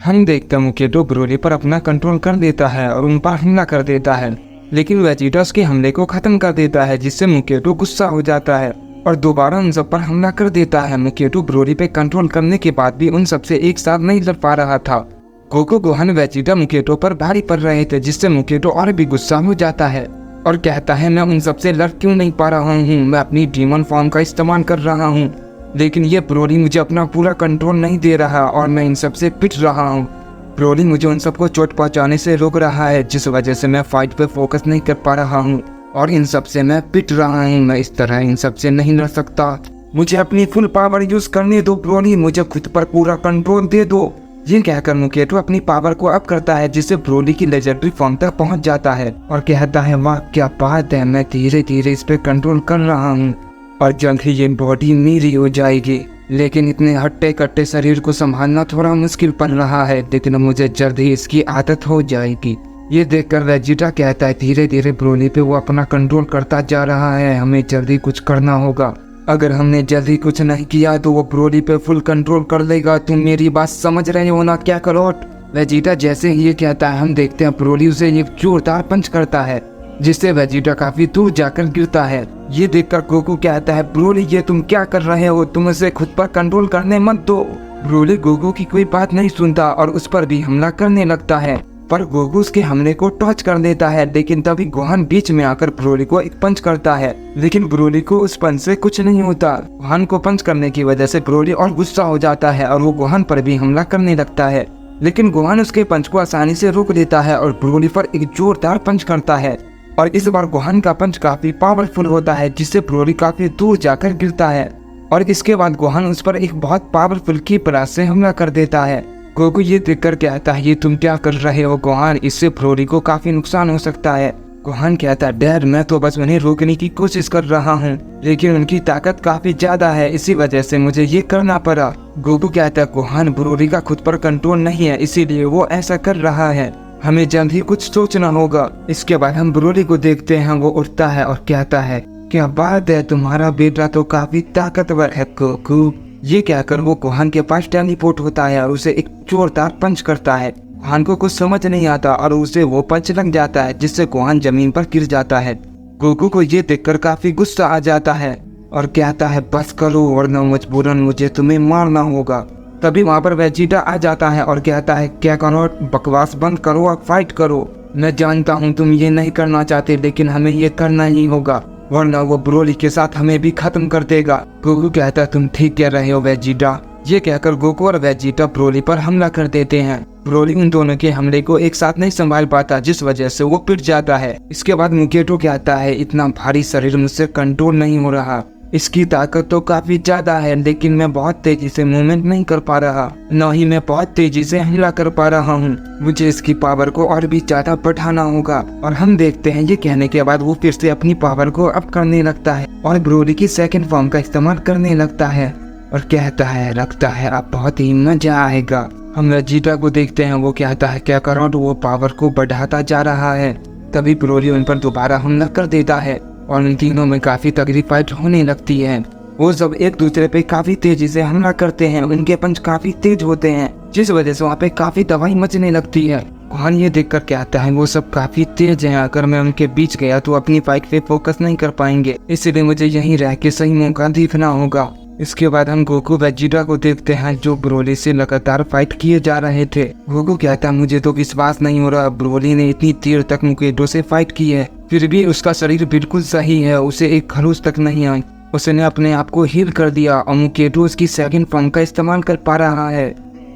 हम देखते हैं मुकेटो ब्रोली पर अपना कंट्रोल कर देता है और उन पर हमला कर देता है, लेकिन वेजिटा उसके हमले को खत्म कर देता है, जिससे मुकेटो गुस्सा हो जाता है और दोबारा उन सब पर हमला कर देता है। मुकेटो ब्रोली पे कंट्रोल करने के बाद भी उन सबसे एक साथ नहीं लड़ पा रहा था। गोकू, गोहान, वेजिटा मुकेटो पर भारी पड़ रहे थे, जिससे मुकेटो और भी गुस्सा हो जाता है और कहता है मैं उन सबसे लड़ क्यों नहीं पा रहा हूँ, मैं अपनी डीमन फॉर्म का इस्तेमाल कर रहा हूँ, लेकिन ये ब्रोली मुझे अपना पूरा कंट्रोल नहीं दे रहा और मैं इन सबसे पिट रहा हूँ। ब्रोली मुझे उन सबको चोट पहुंचाने से रोक रहा है, जिस वजह से मैं फाइट पे फोकस नहीं कर पा रहा हूँ और इन सबसे मैं पिट रहा हूँ। मैं इस तरह इन सबसे नहीं लड़ सकता, मुझे अपनी फुल पावर यूज करने दो ब्रोली, मुझे खुद पर पूरा कंट्रोल दे दो। ये कहकर मुकेटो अपनी पावर को अप करता है, जिससे ब्रोली की लेजेंडरी फॉर्म तक पहुंच जाता है और कहता है वाह क्या बात है, मैं धीरे धीरे इस पे कंट्रोल कर रहा हूँ और जल्द ही ये बॉडी मेरी हो जाएगी। लेकिन इतने हट्टे कट्टे शरीर को संभालना थोड़ा मुश्किल पड़ रहा है, लेकिन मुझे जल्द ही इसकी आदत हो जाएगी। ये देखकर वेजिटा कहता है धीरे धीरे ब्रोली पे वो अपना कंट्रोल करता जा रहा है, हमें जल्दी कुछ करना होगा। अगर हमने जल्दी कुछ नहीं किया तो वो ब्रोली पे फुल कंट्रोल कर लेगा। तुम मेरी बात समझ रहे हो ना क्या करोट? वेजिटा जैसे ही ये कहता है हम देखते हैं ब्रोली उसे एक जोरदार पंच करता है, जिससे वेजिटा काफी दूर जाकर गिरता है। ये देखकर गोकू कहता है ब्रोली ये तुम क्या कर रहे हो, तुम उसे खुद पर कंट्रोल करने मत दो। ब्रोली गोकू की कोई बात नहीं सुनता और उस पर भी हमला करने लगता है, पर गोकू उसके हमले को टॉच कर देता है। लेकिन तभी गोहान बीच में आकर ब्रोली को एक पंच करता है, लेकिन ब्रोली को उस पंच से कुछ नहीं होता। गोहान को पंच करने की वजह से ब्रोली और गुस्सा हो जाता है और वो गोहान पर भी हमला करने लगता है, लेकिन गोहान उसके पंच को आसानी से रोक देता है और ब्रोली पर एक जोरदार पंच करता है और इस बार गोहान का पंच काफी पावरफुल होता है, जिससे ब्रोली काफी दूर जाकर गिरता है और इसके बाद गोहान उस पर एक बहुत पावरफुल की परास से हमला कर देता है। गोकू ये देखकर कहता है ये तुम क्या कर रहे हो गोहान, इससे ब्रोली को काफी नुकसान हो सकता है। गोहान कहता है डैड मैं तो बस उन्हें रोकने की कोशिश कर रहा हूँ, लेकिन उनकी ताकत काफी ज्यादा है, इसी वजह से मुझे ये करना पड़ा। गोकू कहता है गोहान ब्रोली का खुद पर कंट्रोल नहीं है, इसीलिए वो ऐसा कर रहा है, हमें जल्द ही कुछ सोचना होगा। इसके बाद हम ब्रोली को देखते हैं, वो उठता है और कहता है क्या बात है, तुम्हारा बेटा तो काफी ताकतवर है गोकू। ये कहकर वो गोहान के पास टेलीपोर्ट होता है और उसे एक जोरदार पंच करता है। गोहान को कुछ समझ नहीं आता और उसे वो पंच लग जाता है, जिससे गोहान जमीन पर गिर जाता है। गोकू को ये देखकर काफी गुस्सा आ जाता है और कहता है बस करो वरना मजबूरन मुझे तुम्हें मारना होगा। तभी वहाँ पर वेजिटा आ जाता है और कहता है क्या करो, बकवास बंद करो और फाइट करो। मैं जानता हूँ तुम ये नहीं करना चाहते, लेकिन हमें ये करना ही होगा वरना वो ब्रोली के साथ हमें भी खत्म कर देगा। गोकू कहता है तुम ठीक कह रहे हो वेजिटा। ये कहकर गोकू और वेजिटा ब्रोली पर हमला कर देते हैं। ब्रोली उन दोनों के हमले को एक साथ नहीं संभाल पाता, जिस वजह से वो पिट जाता है। इसके बाद मुकेटो कहता है इतना भारी शरीर मुझसे कंट्रोल नहीं हो रहा, इसकी ताकत तो काफी ज्यादा है, लेकिन मैं बहुत तेजी से मूवमेंट नहीं कर पा रहा, न ही मैं बहुत तेजी से हमला कर पा रहा हूँ, मुझे इसकी पावर को और भी ज्यादा बढ़ाना होगा। और हम देखते हैं ये कहने के बाद वो फिर से अपनी पावर को अप करने लगता है और ब्रोली की सेकंड फॉर्म का इस्तेमाल करने लगता है और कहता है लगता है अब बहुत ही मजा आएगा। हम वेजिटा को देखते हैं, वो कहता है क्या करो, तो वो पावर को बढ़ाता जा रहा है। तभी ब्रोली उन पर दोबारा हमला कर देता है और उन तीनों में काफी तगड़ी फाइट होने लगती है। वो सब एक दूसरे पे काफी तेजी से हमला करते हैं, उनके पंच काफी तेज होते हैं, जिस वजह से वहाँ पे काफी तबाही मचने लगती है। गोहान ये देखकर कहता है वो सब काफी तेज हैं, अगर मैं उनके बीच गया तो अपनी फाइट पे फोकस नहीं कर पाएंगे, इसलिए मुझे यहीं रह के सही मौका देखना होगा। इसके बाद हम गोकू वेजिटा को देखते हैं जो ब्रोली से लगातार फाइट किए जा रहे थे। गोकू कहता है मुझे तो विश्वास नहीं हो रहा, ब्रोली ने इतनी देर तक मुकेटो से फाइट की है, फिर भी उसका शरीर बिल्कुल सही है, उसे एक खरोच तक नहीं आई, उसने अपने आप को हील कर दिया और मुकेटो उसकी सेकंड फॉर्म का इस्तेमाल कर पा रहा है,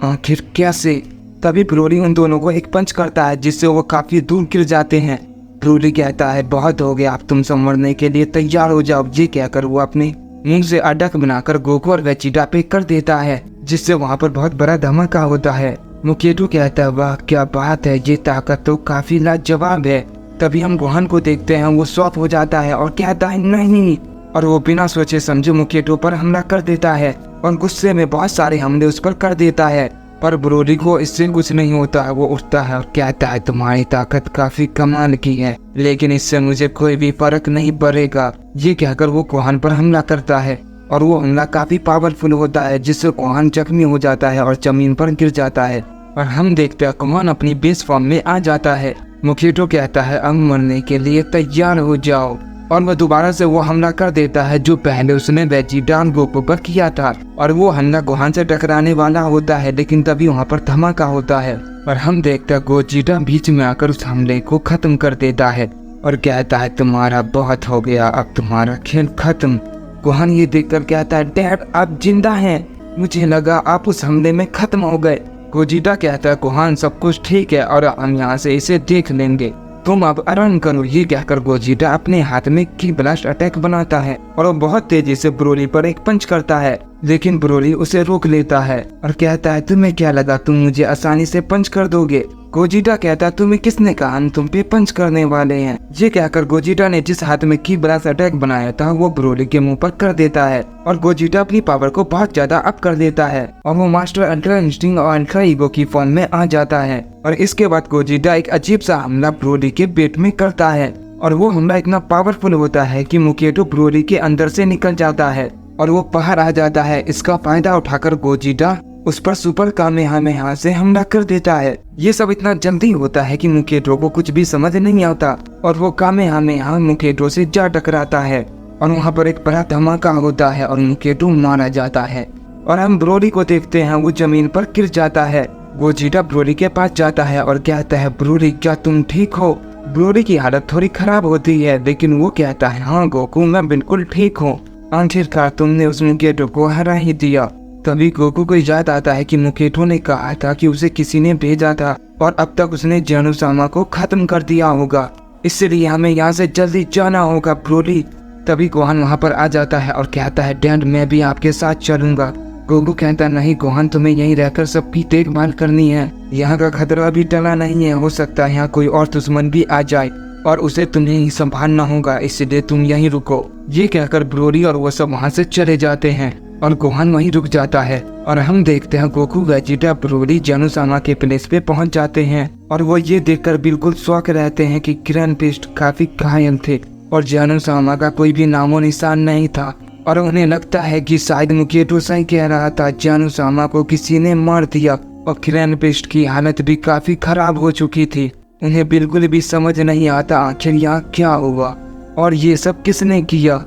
आखिर कैसे? तभी ब्रोली उन दोनों को एक पंच करता है, जिससे वो काफी दूर गिर जाते हैं। ब्रोली कहता है बहुत हो गया, अब तुम संवरने के लिए तैयार हो जाओ। ये कहकर वो अपने मुंह से अटक बनाकर गोकू और वेजिटा पे कर देता है, जिससे वहाँ पर बहुत बड़ा धमाका होता है। मुकेटो कहता है वाह क्या बात है, ये ताकत तो काफी लाजवाब है। तभी हम गोहान को देखते हैं, वो शॉक हो जाता है और कहता है नहीं, और वो बिना सोचे समझे मुकेटो पर हमला कर देता है और गुस्से में बहुत सारे हमले उस पर कर देता है, पर ब्रोली को इससे कुछ नहीं होता है। वो उठता है और कहता है तुम्हारी ताकत काफी कमाल की है, लेकिन इससे मुझे कोई भी फर्क नहीं पड़ेगा। ये कहकर वो गोहान पर हमला करता है और वो हमला काफी पावरफुल होता है, जिससे गोहान जख्मी हो जाता है और जमीन पर गिर जाता है। और हम देखते हैं गोहान अपनी बेस फॉर्म में आ जाता है। मोकेटो कहता है अब मरने के लिए तैयार हो जाओ, और वह दोबारा से वो हमला कर देता है जो पहले उसने वेजिटा और गोकू पर किया था। और वो हमला गोहान से टकराने वाला होता है, लेकिन तभी वहाँ पर धमाका होता है और हम देखते हैं गोजिटा बीच में आकर उस हमले को खत्म कर देता है और कहता है तुम्हारा बहुत हो गया, अब तुम्हारा खेल खत्म। गोहान ये देखकर कहता है डैड आप जिंदा हैं, मुझे लगा आप उस हमले में खत्म हो गए। गोजिटा कहता है गोहान सब कुछ ठीक है और हम यहाँ से इसे देख लेंगे, तुम अब आराम करो। ये कहकर गोजिटा अपने हाथ में की ब्लास्ट अटैक बनाता है और वो बहुत तेजी से ब्रोली पर एक पंच करता है, लेकिन ब्रोली उसे रोक लेता है और कहता है तुम्हें क्या लगा तुम मुझे आसानी से पंच कर दोगे। गोजिटा कहता है तुम्हें किसने कहा हम तुम पे पंच करने वाले हैं। ये कहकर गोजिटा ने जिस हाथ में की ब्लास्ट अटैक बनाया था वो ब्रोली के मुंह पर कर देता है और गोजिटा अपनी पावर को बहुत ज्यादा अप कर देता है और वो मास्टर अल्ट्रा इंस्टिंक्ट और अल्ट्रा ईगो की फॉर्म में आ जाता है। और इसके बाद गोजिटा एक अजीब सा हमला ब्रोली के पेट में करता है और वो हमला इतना पावरफुल होता है कि मोकेटो ब्रोली के अंदर से निकल जाता है और वो बाहर आ जाता है। इसका फायदा उठाकर गोजिटा उस पर सुपर कामेहामेहा से हमला कर देता है। ये सब इतना जल्दी होता है कि मोकेटो को कुछ भी समझ नहीं आता और वो कामेहामेहा मोकेटो से जा टकराता है और वहाँ पर एक बड़ा धमाका होता है और मोकेटो मारा जाता है और हम ब्रोली को देखते हैं वो जमीन पर गिर जाता है। गोजिटा ब्रोली के पास जाता है और कहता है ब्रोली क्या तुम ठीक हो। ब्रोली की हालत थोड़ी खराब होती है, लेकिन वो कहता है हाँ गोकू मैं बिल्कुल ठीक हूँ, आखिरकार तुमने उस मोकेटो को हरा ही दिया। तभी गोकू को याद आता है कि मोकेटो ने कहा था कि उसे किसी ने भेजा था और अब तक उसने जेनोसामा को खत्म कर दिया होगा, इसलिए हमें यहाँ से जल्दी जाना होगा ब्रोली। तभी गोहान वहाँ पर आ जाता है और कहता है डैड मैं भी आपके साथ चलूंगा। गोकू कहता नहीं गोहान तुम्हें यहीं रहकर सबकी देखभाल करनी है, यहाँ का खतरा अभी टला नहीं है, हो सकता है यहाँ कोई और दुश्मन भी आ जाए और उसे तुम्हें ही संभालना होगा, इसलिए तुम यहीं रुको। ये कहकर ब्रोली और वो सब वहाँ से चले जाते हैं और गोहान वहीं रुक जाता है और हम देखते हैं गोकू वेजिटा ब्रोली जेनोसामा के प्लेस पे पहुंच जाते हैं और वो ये देखकर बिल्कुल शौक रहते हैं कि किरण पिस्ट काफी घायल थे और जेनोसामा का कोई भी नामो निशान नहीं था और उन्हें लगता है कि शायद मोकेटो सही कह रहा था, जेनोसामा को किसी ने मार दिया और किरण पिस्ट की हालत भी काफी खराब हो चुकी थी। उन्हें बिल्कुल भी समझ नहीं आता आखिर यहाँ क्या हुआ और ये सब किसने किया।